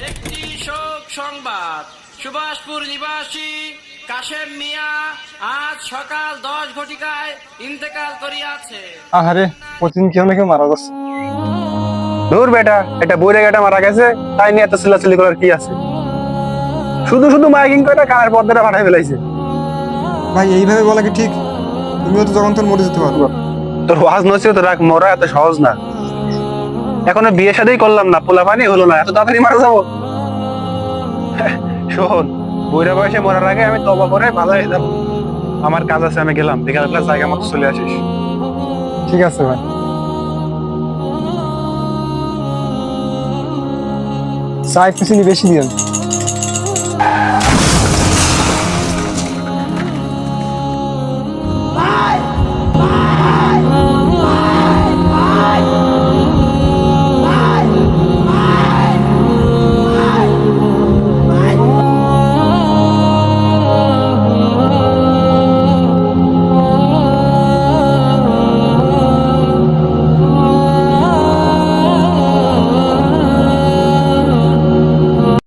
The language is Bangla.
একটি শোক সংবাদ। সুভাষপুর নিবাসী কাশেম মিয়া আজ সকাল 10 ঘটিকায় ইন্তেকাল করিয়াছে। আহারে, প্রতিদিন কেউ না কেউ মারা যাচ্ছে। দূর বেটা, এটা বইরে গেটা মারা গেছে, তাই নিয়ে এত চিল্লাচিল্লি করার কি আছে? শুধু শুধু মাইকিং করে কানের পর্দাটা ফাটাই ফেলাইছে। ভাই এইভাবে বলা কি ঠিক? তুমিও তো যখন তোর মরে যেতে পারো। তোর ওয়াজ নসিহত তো রাখ, মরা এত সহজ না। এখনো বিয়ে শাদীই করলাম না, পোলা পানি হলো না, এত তাড়াতাড়ি মারা যাবো? শোন, বুড়া বয়সে মরার আগে আমি তওবা করে ভালো হয়ে যাবো। আমার কাজ আছে, আমি গেলাম। বিকালবেলা জায়গা মতো চলে আসিস। ঠিক আছে ভাই। চা একটু চিনি বেশি দিন।